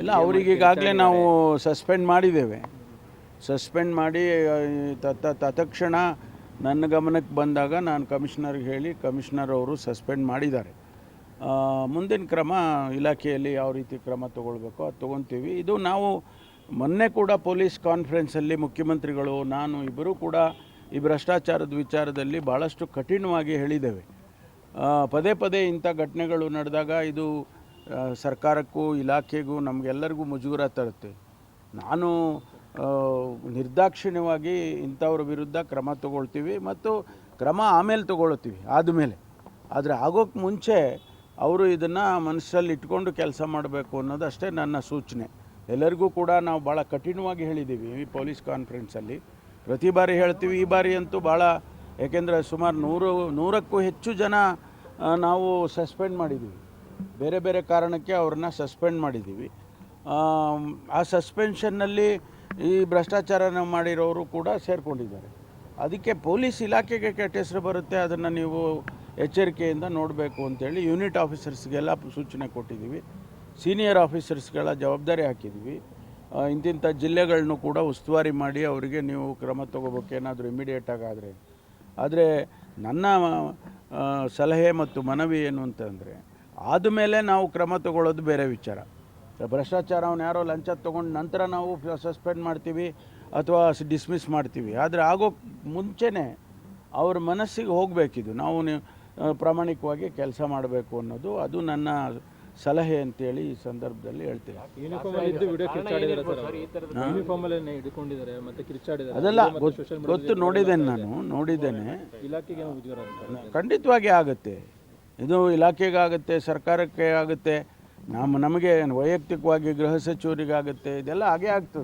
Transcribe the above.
ಇಲ್ಲ, ಅವರಿಗೆ ಈಗಾಗಲೇ ನಾವು ಸಸ್ಪೆಂಡ್ ಮಾಡಿದ್ದೇವೆ. ಸಸ್ಪೆಂಡ್ ಮಾಡಿ ತತ್ಕ್ಷಣ ನನ್ನ ಗಮನಕ್ಕೆ ಬಂದಾಗ ನಾನು ಕಮಿಷನರ್ಗೆ ಹೇಳಿ ಕಮಿಷನರ್ ಅವರು ಸಸ್ಪೆಂಡ್ ಮಾಡಿದ್ದಾರೆ. ಮುಂದಿನ ಕ್ರಮ ಇಲಾಖೆಯಲ್ಲಿ ಯಾವ ರೀತಿ ಕ್ರಮ ತಗೊಳ್ಬೇಕೋ ಅದು ತೊಗೊತೀವಿ. ಇದು ನಾವು ಮೊನ್ನೆ ಕೂಡ ಪೊಲೀಸ್ ಕಾನ್ಫರೆನ್ಸಲ್ಲಿ ಮುಖ್ಯಮಂತ್ರಿಗಳು ನಾನು ಇಬ್ಬರೂ ಕೂಡ ಈ ಭ್ರಷ್ಟಾಚಾರದ ವಿಚಾರದಲ್ಲಿ ಭಾಳಷ್ಟು ಕಠಿಣವಾಗಿ ಹೇಳಿದ್ದೇವೆ. ಪದೇ ಪದೇ ಇಂಥ ಘಟನೆಗಳು ನಡೆದಾಗ ಇದು ಸರ್ಕಾರಕ್ಕೂ ಇಲಾಖೆಗೂ ನಮಗೆಲ್ಲರಿಗೂ ಮುಜುಗರ ತರುತ್ತೆ. ನಾನು ನಿರ್ದಾಕ್ಷಿಣ್ಯವಾಗಿ ಇಂಥವ್ರ ವಿರುದ್ಧ ಕ್ರಮ ತಗೊಳ್ತೀವಿ ಮತ್ತು ಕ್ರಮ ಆಮೇಲೆ ತಗೊಳ್ತೀವಿ ಆದಮೇಲೆ. ಆದರೆ ಆಗೋಕ್ಕೆ ಮುಂಚೆ ಅವರು ಇದನ್ನು ಮನಸ್ಸಲ್ಲಿ ಇಟ್ಕೊಂಡು ಕೆಲಸ ಮಾಡಬೇಕು ಅನ್ನೋದು ಅಷ್ಟೇ ನನ್ನ ಸೂಚನೆ. ಎಲ್ಲರಿಗೂ ಕೂಡ ನಾವು ಭಾಳ ಕಠಿಣವಾಗಿ ಹೇಳಿದ್ದೀವಿ ಈ ಪೊಲೀಸ್ ಕಾನ್ಫರೆನ್ಸಲ್ಲಿ. ಪ್ರತಿ ಬಾರಿ ಹೇಳ್ತೀವಿ, ಈ ಬಾರಿ ಅಂತೂ ಭಾಳ, ಏಕೆಂದರೆ ಸುಮಾರು 100ಕ್ಕೂ ಹೆಚ್ಚು ಜನ ನಾವು ಸಸ್ಪೆಂಡ್ ಮಾಡಿದ್ದೀವಿ. ಬೇರೆ ಬೇರೆ ಕಾರಣಕ್ಕೆ ಅವ್ರನ್ನ ಸಸ್ಪೆಂಡ್ ಮಾಡಿದ್ದೀವಿ. ಆ ಸಸ್ಪೆನ್ಷನ್ನಲ್ಲಿ ಈ ಭ್ರಷ್ಟಾಚಾರನ ಮಾಡಿರೋರು ಕೂಡ ಸೇರಿಕೊಂಡಿದ್ದಾರೆ. ಅದಕ್ಕೆ ಪೊಲೀಸ್ ಇಲಾಖೆಗೆ ಕೆಟ್ಟ ಹೆಸರು ಬರುತ್ತೆ, ಅದನ್ನು ನೀವು ಎಚ್ಚರಿಕೆಯಿಂದ ನೋಡಬೇಕು ಅಂತೇಳಿ ಯೂನಿಟ್ ಆಫೀಸರ್ಸ್ಗೆಲ್ಲ ಸೂಚನೆ ಕೊಟ್ಟಿದ್ದೀವಿ. ಸೀನಿಯರ್ ಆಫೀಸರ್ಸ್ಗಳ ಜವಾಬ್ದಾರಿ ಹಾಕಿದ್ದೀವಿ. ಇಂತಿಂಥ ಜಿಲ್ಲೆಗಳನ್ನೂ ಕೂಡ ಉಸ್ತುವಾರಿ ಮಾಡಿ ಅವರಿಗೆ ನೀವು ಕ್ರಮ ತೊಗೋಬೇಕು ಏನಾದರೂ ಇಮಿಡಿಯೇಟಾಗಿ ಆದರೆ ನನ್ನ ಸಲಹೆ ಮತ್ತು ಮನವಿ ಏನು ಅಂತಂದರೆ, ಆದಮೇಲೆ ನಾವು ಕ್ರಮ ತಗೊಳ್ಳೋದು ಬೇರೆ ವಿಚಾರ. ಭ್ರಷ್ಟಾಚಾರವನ್ನು ಯಾರೋ ಲಂಚ ತೊಗೊಂಡು ನಂತರ ನಾವು ಸಸ್ಪೆಂಡ್ ಮಾಡ್ತೀವಿ ಅಥವಾ ಡಿಸ್ಮಿಸ್ ಮಾಡ್ತೀವಿ. ಆದರೆ ಆಗೋಕ್ಕೆ ಮುಂಚೆನೇ ಅವ್ರ ಮನಸ್ಸಿಗೆ ಹೋಗಬೇಕಿದು, ನಾವು ಪ್ರಾಮಾಣಿಕವಾಗಿ ಕೆಲಸ ಮಾಡಬೇಕು ಅನ್ನೋದು, ಅದು ನನ್ನ ಸಲಹೆ ಅಂತೇಳಿ ಈ ಸಂದರ್ಭದಲ್ಲಿ ಹೇಳ್ತೀನಿ. ಅದೆಲ್ಲ ಗೊತ್ತು, ನೋಡಿದ್ದೇನೆ, ನಾನು ನೋಡಿದ್ದೇನೆ. ಖಂಡಿತವಾಗಿ ಆಗುತ್ತೆ, ಇದು ಇಲಾಖೆಗೆ ಆಗುತ್ತೆ, ಸರ್ಕಾರಕ್ಕೆ ಆಗುತ್ತೆ, ನಮಗೆ ವೈಯಕ್ತಿಕವಾಗಿ ಗೃಹ ಸಚಿವರಿಗಾಗುತ್ತೆ, ಇದೆಲ್ಲ ಹಾಗೇ ಆಗ್ತದೆ.